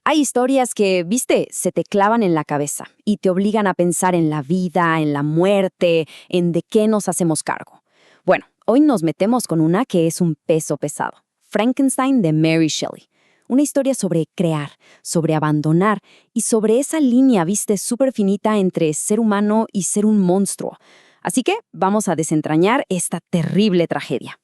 Hay historias que, viste, se te clavan en la cabeza y te obligan a pensar en la vida, en la muerte, en de qué nos hacemos cargo. Bueno, hoy nos metemos con una que es un peso pesado. Frankenstein de Mary Shelley. Una historia sobre crear, sobre abandonar y sobre esa línea, viste, súper finita entre ser humano y ser un monstruo. Así que vamos a desentrañar esta terrible tragedia.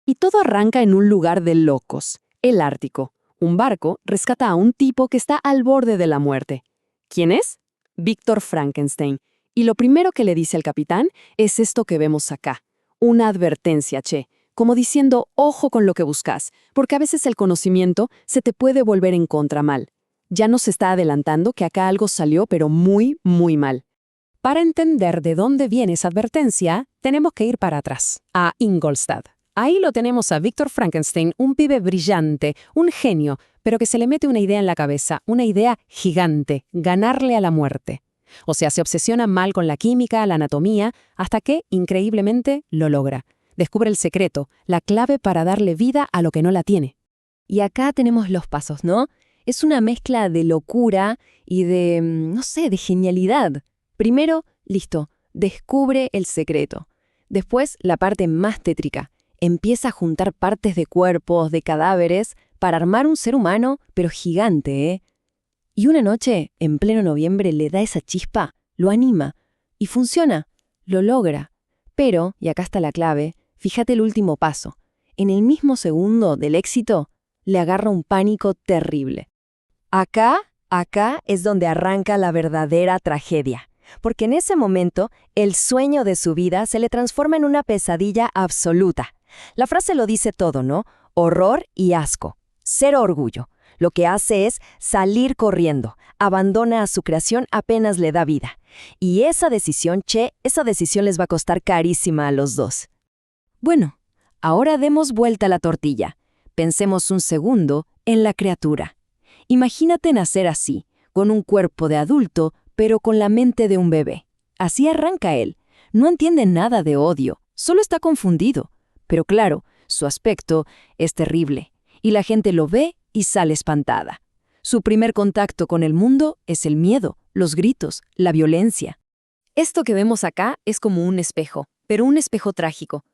Y todo arranca en un lugar de locos, el Ártico. Un barco rescata a un tipo que está al borde de la muerte. ¿Quién es? Víctor Frankenstein. Y lo primero que le dice al capitán es esto que vemos acá. Una advertencia, che. Como diciendo, ojo con lo que buscas, porque a veces el conocimiento se te puede volver en contra mal. Ya nos está adelantando que acá algo salió, pero muy, muy mal. Para entender de dónde viene esa advertencia, tenemos que ir para atrás, a Ingolstadt. Ahí lo tenemos a Víctor Frankenstein, un pibe brillante, un genio, pero que se le mete una idea en la cabeza, una idea gigante, ganarle a la muerte. O sea, se obsesiona mal con la química, la anatomía, hasta que, increíblemente, lo logra. Descubre el secreto, la clave para darle vida a lo que no la tiene. Y acá tenemos los pasos, ¿no? Es una mezcla de locura y de, de genialidad. Primero, listo, descubre el secreto. Después, la parte más tétrica. Empieza a juntar partes de cuerpos, de cadáveres, para armar un ser humano, pero gigante, ¿eh? Y una noche, en pleno noviembre, le da esa chispa, lo anima, y funciona, lo logra. Pero, y acá está la clave, fíjate el último paso. En el mismo segundo del éxito, le agarra un pánico terrible. Acá es donde arranca la verdadera tragedia. Porque en ese momento, el sueño de su vida se le transforma en una pesadilla absoluta. La frase lo dice todo, ¿no? Horror y asco. Cero orgullo. Lo que hace es salir corriendo. Abandona a su creación apenas le da vida. Y esa decisión les va a costar carísima a los dos. Bueno, ahora demos vuelta a la tortilla. Pensemos un segundo en la criatura. Imagínate nacer así, con un cuerpo de adulto, pero con la mente de un bebé. Así arranca él. No entiende nada de odio, solo está confundido. Pero claro, su aspecto es terrible, y la gente lo ve y sale espantada. Su primer contacto con el mundo es el miedo, los gritos, la violencia. Esto que vemos acá es como un espejo, pero un espejo trágico.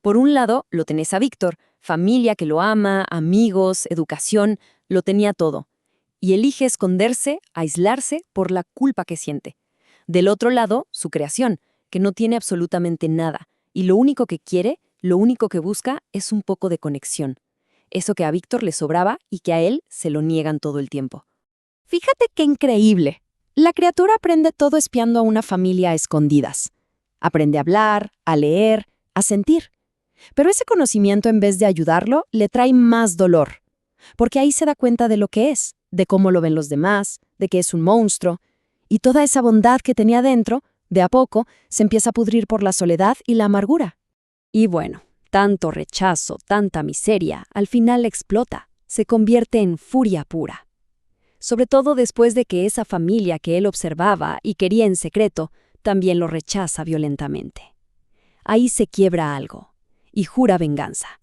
Por un lado, lo tenés a Víctor, familia que lo ama, amigos, educación, lo tenía todo. Y elige esconderse, aislarse por la culpa que siente. Del otro lado, su creación, que no tiene absolutamente nada, y lo único que quiere, lo único que busca es un poco de conexión. Eso que a Víctor le sobraba y que a él se lo niegan todo el tiempo. Fíjate qué increíble. La criatura aprende todo espiando a una familia a escondidas. Aprende a hablar, a leer, a sentir. Pero ese conocimiento, en vez de ayudarlo, le trae más dolor. Porque ahí se da cuenta de lo que es, de cómo lo ven los demás, de que es un monstruo. Y toda esa bondad que tenía dentro, de a poco, se empieza a pudrir por la soledad y la amargura. Y bueno, tanto rechazo, tanta miseria, al final explota, se convierte en furia pura. Sobre todo después de que esa familia que él observaba y quería en secreto, también lo rechaza violentamente. Ahí se quiebra algo, y jura venganza.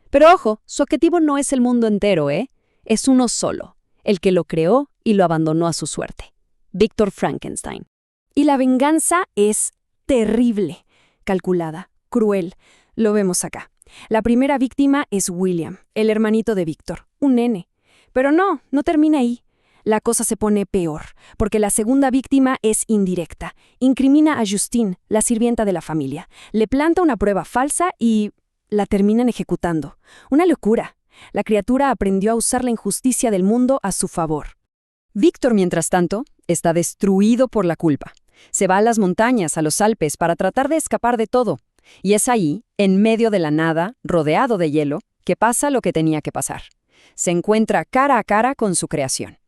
Pero ojo, su objetivo no es el mundo entero, ¿eh? Es uno solo, el que lo creó y lo abandonó a su suerte. Víctor Frankenstein. Y la venganza es terrible, calculada. Cruel. Lo vemos acá. La primera víctima es William, el hermanito de Víctor, un nene. Pero no termina ahí. La cosa se pone peor, porque la segunda víctima es indirecta. Incrimina a Justine, la sirvienta de la familia. Le planta una prueba falsa y la terminan ejecutando. Una locura. La criatura aprendió a usar la injusticia del mundo a su favor. Víctor, mientras tanto, está destruido por la culpa. Se va a las montañas, a los Alpes, para tratar de escapar de todo. Y es ahí, en medio de la nada, rodeado de hielo, que pasa lo que tenía que pasar. Se encuentra cara a cara con su creación.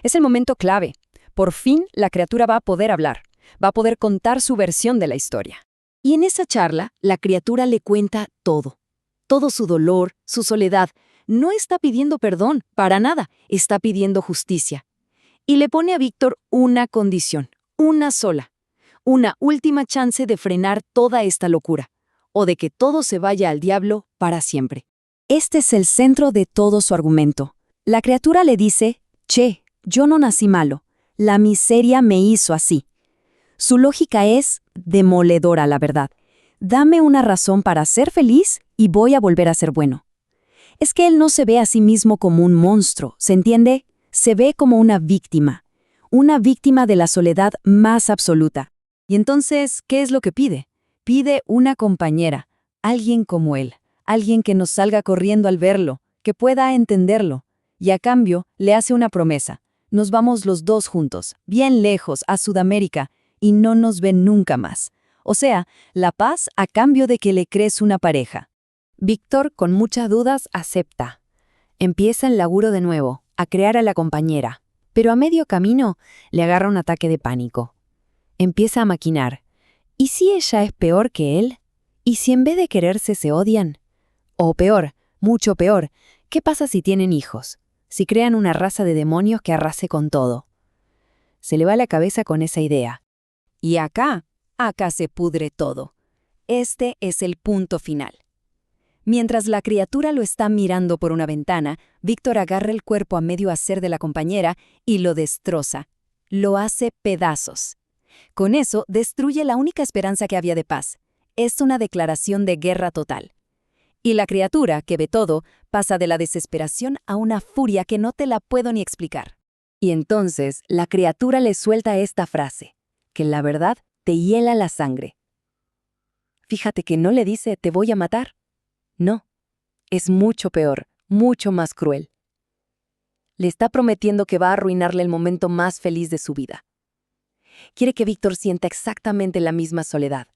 Es el momento clave. Por fin, la criatura va a poder hablar. Va a poder contar su versión de la historia. Y en esa charla, la criatura le cuenta todo. Todo su dolor, su soledad. No está pidiendo perdón, para nada. Está pidiendo justicia. Y le pone a Víctor una condición, una sola. Una última chance de frenar toda esta locura, o de que todo se vaya al diablo para siempre. Este es el centro de todo su argumento. La criatura le dice, che, Yo no nací malo. La miseria me hizo así. Su lógica es demoledora, la verdad. Dame una razón para ser feliz y voy a volver a ser bueno. Es que él no se ve a sí mismo como un monstruo, ¿se entiende? Se ve como una víctima de la soledad más absoluta. Y entonces, ¿qué es lo que pide? Pide una compañera, alguien como él, alguien que nos salga corriendo al verlo, que pueda entenderlo. Y a cambio, le hace una promesa. Nos vamos los dos juntos, bien lejos, a Sudamérica, y no nos ven nunca más. O sea, la paz a cambio de que le crees una pareja. Víctor, con muchas dudas, acepta. Empieza el laburo de nuevo, a crear a la compañera. Pero a medio camino le agarra un ataque de pánico. Empieza a maquinar. ¿Y si ella es peor que él? ¿Y si en vez de quererse se odian? O peor, mucho peor, ¿qué pasa si tienen hijos? Si crean una raza de demonios que arrase con todo. Se le va la cabeza con esa idea. Y acá se pudre todo. Este es el punto final. Mientras la criatura lo está mirando por una ventana, Víctor agarra el cuerpo a medio hacer de la compañera y lo destroza. Lo hace pedazos. Con eso, destruye la única esperanza que había de paz. Es una declaración de guerra total. Y la criatura, que ve todo, pasa de la desesperación a una furia que no te la puedo ni explicar. Y entonces, la criatura le suelta esta frase, que la verdad te hiela la sangre. Fíjate que no le dice «te voy a matar». No, es mucho peor, mucho más cruel. Le está prometiendo que va a arruinarle el momento más feliz de su vida. Quiere que Víctor sienta exactamente la misma soledad,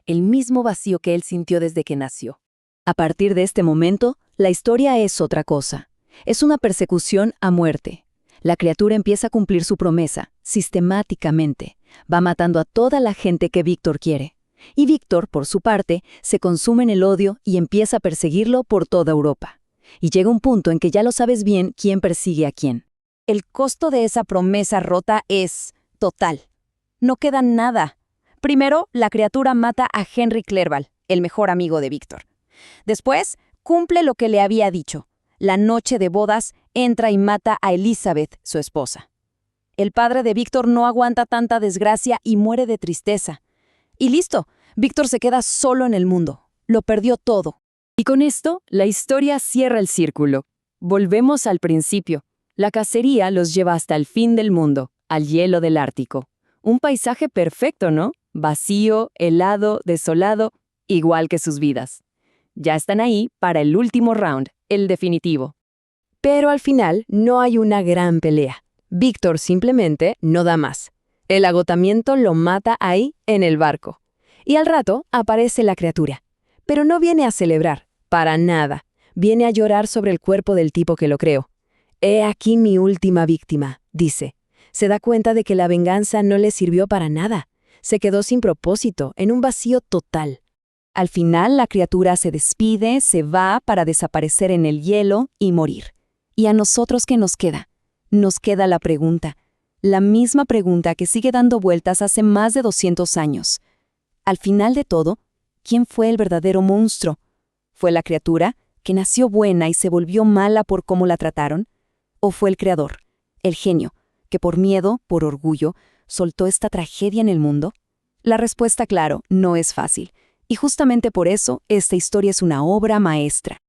el mismo vacío que él sintió desde que nació. A partir de este momento, la historia es otra cosa. Es una persecución a muerte. La criatura empieza a cumplir su promesa, sistemáticamente. Va matando a toda la gente que Víctor quiere. Y Víctor, por su parte, se consume en el odio y empieza a perseguirlo por toda Europa. Y llega un punto en que ya lo sabes bien quién persigue a quién. El costo de esa promesa rota es total. No queda nada. Primero, la criatura mata a Henry Clerval, el mejor amigo de Víctor. Después, cumple lo que le había dicho. La noche de bodas, entra y mata a Elizabeth, su esposa. El padre de Víctor no aguanta tanta desgracia y muere de tristeza. Y listo, Víctor se queda solo en el mundo. Lo perdió todo. Y con esto, la historia cierra el círculo. Volvemos al principio. La cacería los lleva hasta el fin del mundo, al hielo del Ártico. Un paisaje perfecto, ¿no? Vacío, helado, desolado, igual que sus vidas. Ya están ahí para el último round, el definitivo. Pero al final no hay una gran pelea. Víctor simplemente no da más. El agotamiento lo mata ahí, en el barco. Y al rato aparece la criatura. Pero no viene a celebrar, para nada. Viene a llorar sobre el cuerpo del tipo que lo creó. «He aquí mi última víctima», dice. Se da cuenta de que la venganza no le sirvió para nada. Se quedó sin propósito, en un vacío total. Al final, la criatura se despide, se va para desaparecer en el hielo y morir. ¿Y a nosotros qué nos queda? Nos queda la pregunta. La misma pregunta que sigue dando vueltas hace más de 200 años. Al final de todo, ¿quién fue el verdadero monstruo? ¿Fue la criatura, que nació buena y se volvió mala por cómo la trataron? ¿O fue el creador, el genio, que por miedo, por orgullo, soltó esta tragedia en el mundo? La respuesta, claro, no es fácil. Y justamente por eso, esta historia es una obra maestra.